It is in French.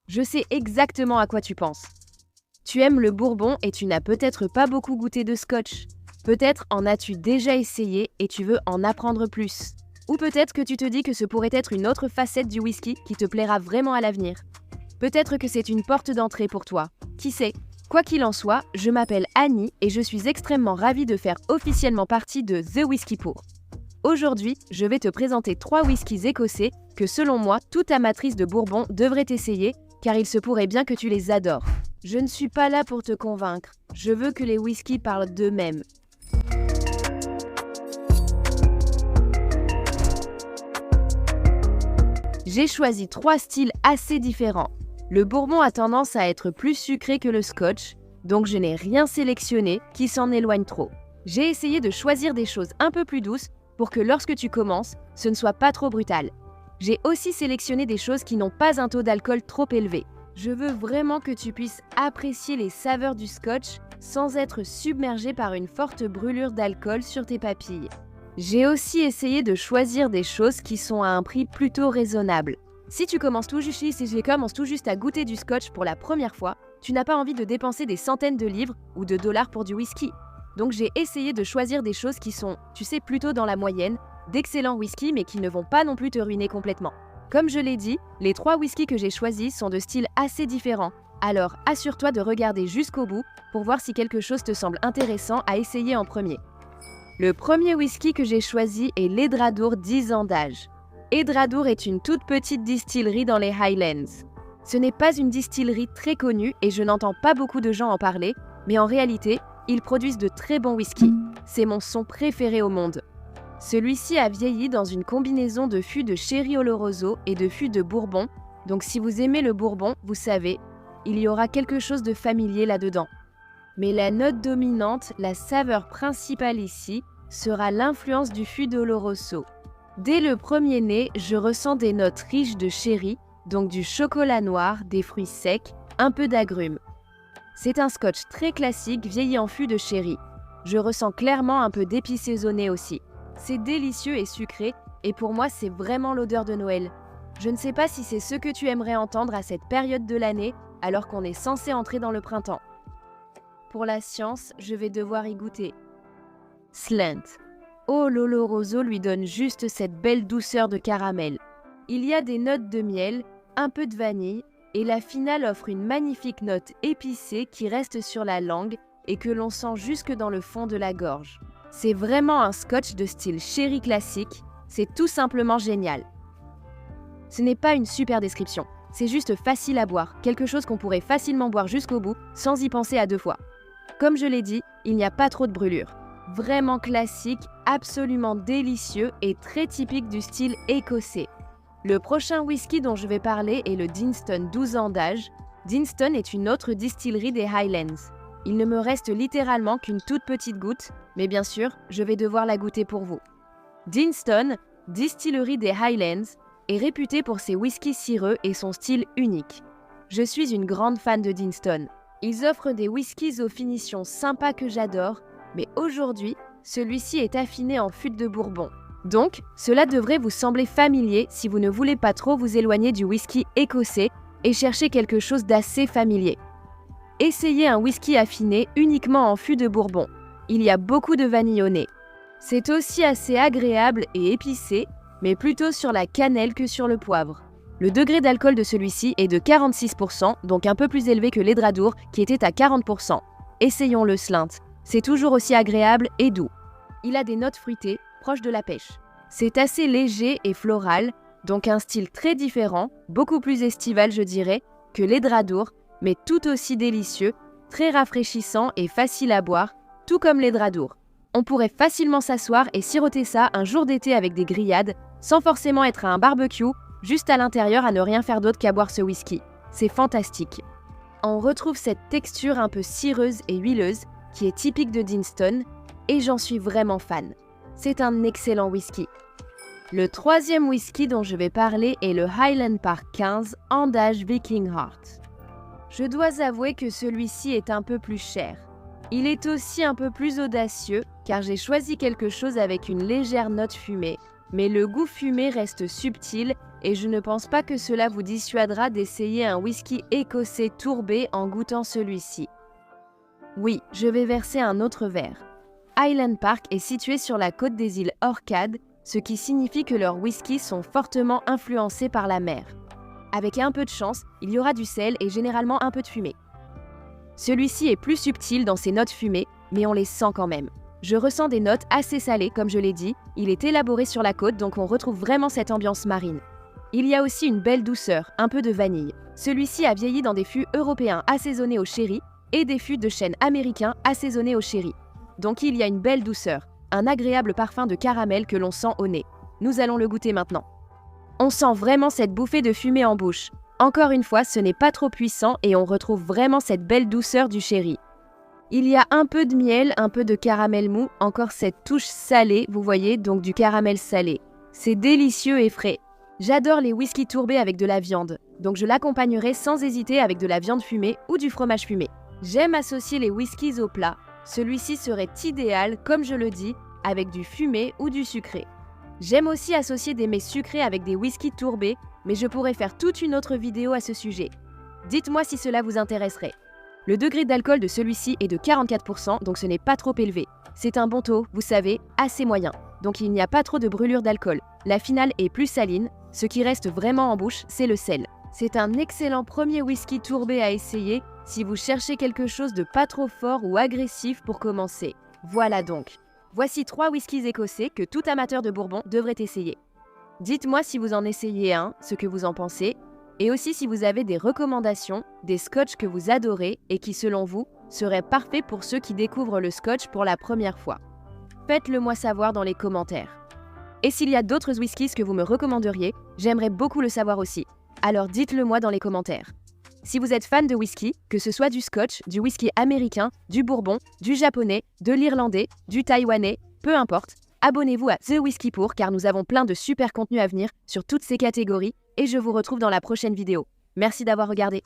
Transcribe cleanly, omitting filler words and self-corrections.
Je sais exactement à quoi tu penses. Tu aimes le bourbon et tu n'as peut-être pas beaucoup goûté de scotch. Peut-être en as-tu déjà essayé et tu veux en apprendre plus. Ou peut-être que tu te dis que ce pourrait être une autre facette du whisky qui te plaira vraiment à l'avenir. Peut-être que c'est une porte d'entrée pour toi. Qui sait? Quoi qu'il en soit, je m'appelle Annie et je suis extrêmement ravie de faire officiellement partie de The Whisky Pour. Aujourd'hui, je vais te présenter 3 whiskies écossais que selon moi, toute amatrice de bourbon devrait essayer car il se pourrait bien que tu les adores. Je ne suis pas là pour te convaincre, je veux que les whiskies parlent d'eux-mêmes. J'ai choisi 3 styles assez différents. Le bourbon a tendance à être plus sucré que le scotch, donc je n'ai rien sélectionné qui s'en éloigne trop. J'ai essayé de choisir des choses un peu plus douces pour que lorsque tu commences, ce ne soit pas trop brutal. J'ai aussi sélectionné des choses qui n'ont pas un taux d'alcool trop élevé. Je veux vraiment que tu puisses apprécier les saveurs du scotch sans être submergé par une forte brûlure d'alcool sur tes papilles. J'ai aussi essayé de choisir des choses qui sont à un prix plutôt raisonnable. Si tu commences tout juste à goûter du scotch pour la première fois, tu n'as pas envie de dépenser des centaines de livres ou de dollars pour du whisky. Donc j'ai essayé de choisir des choses qui sont, plutôt dans la moyenne, d'excellents whiskies mais qui ne vont pas non plus te ruiner complètement. Comme je l'ai dit, les 3 whiskies que j'ai choisis sont de styles assez différents. Alors assure-toi de regarder jusqu'au bout pour voir si quelque chose te semble intéressant à essayer en premier. Le premier whisky que j'ai choisi est l'Edradour 10 ans d'âge. Edradour est une toute petite distillerie dans les Highlands. Ce n'est pas une distillerie très connue et je n'entends pas beaucoup de gens en parler, mais en réalité, ils produisent de très bons whiskies. C'est mon son préféré au monde. Celui-ci a vieilli dans une combinaison de fûts de Sherry Oloroso et de fûts de Bourbon, donc si vous aimez le Bourbon, vous savez, il y aura quelque chose de familier là-dedans. Mais la note dominante, la saveur principale ici, sera l'influence du fût d'Oloroso. Dès le premier nez, je ressens des notes riches de sherry, donc du chocolat noir, des fruits secs, un peu d'agrumes. C'est un scotch très classique vieilli en fût de sherry. Je ressens clairement un peu d'épices saisonnés aussi. C'est délicieux et sucré, et pour moi c'est vraiment l'odeur de Noël. Je ne sais pas si c'est ce que tu aimerais entendre à cette période de l'année, alors qu'on est censé entrer dans le printemps. Pour la science, je vais devoir y goûter. Slant. Oh, l'Oloroso lui donne juste cette belle douceur de caramel. Il y a des notes de miel, un peu de vanille, et la finale offre une magnifique note épicée qui reste sur la langue et que l'on sent jusque dans le fond de la gorge. C'est vraiment un scotch de style sherry classique, c'est tout simplement génial. Ce n'est pas une super description, c'est juste facile à boire, quelque chose qu'on pourrait facilement boire jusqu'au bout sans y penser à 2 fois. Comme je l'ai dit, il n'y a pas trop de brûlure. Vraiment classique, absolument délicieux et très typique du style écossais. Le prochain whisky dont je vais parler est le Dinston 12 ans d'âge. Dinston est une autre distillerie des Highlands. Il ne me reste littéralement qu'une toute petite goutte, mais bien sûr, je vais devoir la goûter pour vous. Dinston, distillerie des Highlands, est réputée pour ses whiskies cireux et son style unique. Je suis une grande fan de Dinston. Ils offrent des whiskies aux finitions sympas que j'adore, mais aujourd'hui, celui-ci est affiné en fût de Bourbon. Donc, cela devrait vous sembler familier si vous ne voulez pas trop vous éloigner du whisky écossais et chercher quelque chose d'assez familier. Essayez un whisky affiné uniquement en fût de Bourbon. Il y a beaucoup de vanille au nez. C'est aussi assez agréable et épicé, mais plutôt sur la cannelle que sur le poivre. Le degré d'alcool de celui-ci est de 46%, donc un peu plus élevé que l'Edradour qui était à 40%. Essayons le Slint. C'est toujours aussi agréable et doux. Il a des notes fruitées, proches de la pêche. C'est assez léger et floral, donc un style très différent, beaucoup plus estival je dirais, que l'Edradour, mais tout aussi délicieux, très rafraîchissant et facile à boire, tout comme l'Edradour. On pourrait facilement s'asseoir et siroter ça un jour d'été avec des grillades, sans forcément être à un barbecue, juste à l'intérieur à ne rien faire d'autre qu'à boire ce whisky. C'est fantastique. On retrouve cette texture un peu cireuse et huileuse, qui est typique de Dinston, et j'en suis vraiment fan. C'est un excellent whisky. Le troisième whisky dont je vais parler est le Highland Park 15 ans d'âge Viking Heart. Je dois avouer que celui-ci est un peu plus cher. Il est aussi un peu plus audacieux, car j'ai choisi quelque chose avec une légère note fumée, mais le goût fumé reste subtil et je ne pense pas que cela vous dissuadera d'essayer un whisky écossais tourbé en goûtant celui-ci. Oui, je vais verser un autre verre. Highland Park est situé sur la côte des îles Orcades, ce qui signifie que leurs whiskies sont fortement influencés par la mer. Avec un peu de chance, il y aura du sel et généralement un peu de fumée. Celui-ci est plus subtil dans ses notes fumées, mais on les sent quand même. Je ressens des notes assez salées, comme je l'ai dit, il est élaboré sur la côte, donc on retrouve vraiment cette ambiance marine. Il y a aussi une belle douceur, un peu de vanille. Celui-ci a vieilli dans des fûts européens assaisonnés au sherry et des fûts de chêne américains assaisonnés au sherry. Donc il y a une belle douceur, un agréable parfum de caramel que l'on sent au nez. Nous allons le goûter maintenant. On sent vraiment cette bouffée de fumée en bouche. Encore une fois, ce n'est pas trop puissant et on retrouve vraiment cette belle douceur du sherry. Il y a un peu de miel, un peu de caramel mou, encore cette touche salée, vous voyez, donc du caramel salé. C'est délicieux et frais. J'adore les whiskies tourbés avec de la viande, donc je l'accompagnerai sans hésiter avec de la viande fumée ou du fromage fumé. J'aime associer les whiskies au plat. Celui-ci serait idéal, comme je le dis, avec du fumé ou du sucré. J'aime aussi associer des mets sucrés avec des whiskies tourbés, mais je pourrais faire toute une autre vidéo à ce sujet. Dites-moi si cela vous intéresserait. Le degré d'alcool de celui-ci est de 44%, donc ce n'est pas trop élevé. C'est un bon taux, vous savez, assez moyen. Donc il n'y a pas trop de brûlure d'alcool. La finale est plus saline, ce qui reste vraiment en bouche, c'est le sel. C'est un excellent premier whisky tourbé à essayer si vous cherchez quelque chose de pas trop fort ou agressif pour commencer. Voilà donc. Voici 3 whiskies écossais que tout amateur de bourbon devrait essayer. Dites-moi si vous en essayez un, ce que vous en pensez, et aussi si vous avez des recommandations, des scotch que vous adorez et qui, selon vous, seraient parfaits pour ceux qui découvrent le scotch pour la première fois. Faites-le moi savoir dans les commentaires. Et s'il y a d'autres whiskies que vous me recommanderiez, j'aimerais beaucoup le savoir aussi. Alors dites-le moi dans les commentaires. Si vous êtes fan de whisky, que ce soit du scotch, du whisky américain, du bourbon, du japonais, de l'irlandais, du taïwanais, peu importe, abonnez-vous à The Whisky Pour car nous avons plein de super contenus à venir sur toutes ces catégories et je vous retrouve dans la prochaine vidéo. Merci d'avoir regardé.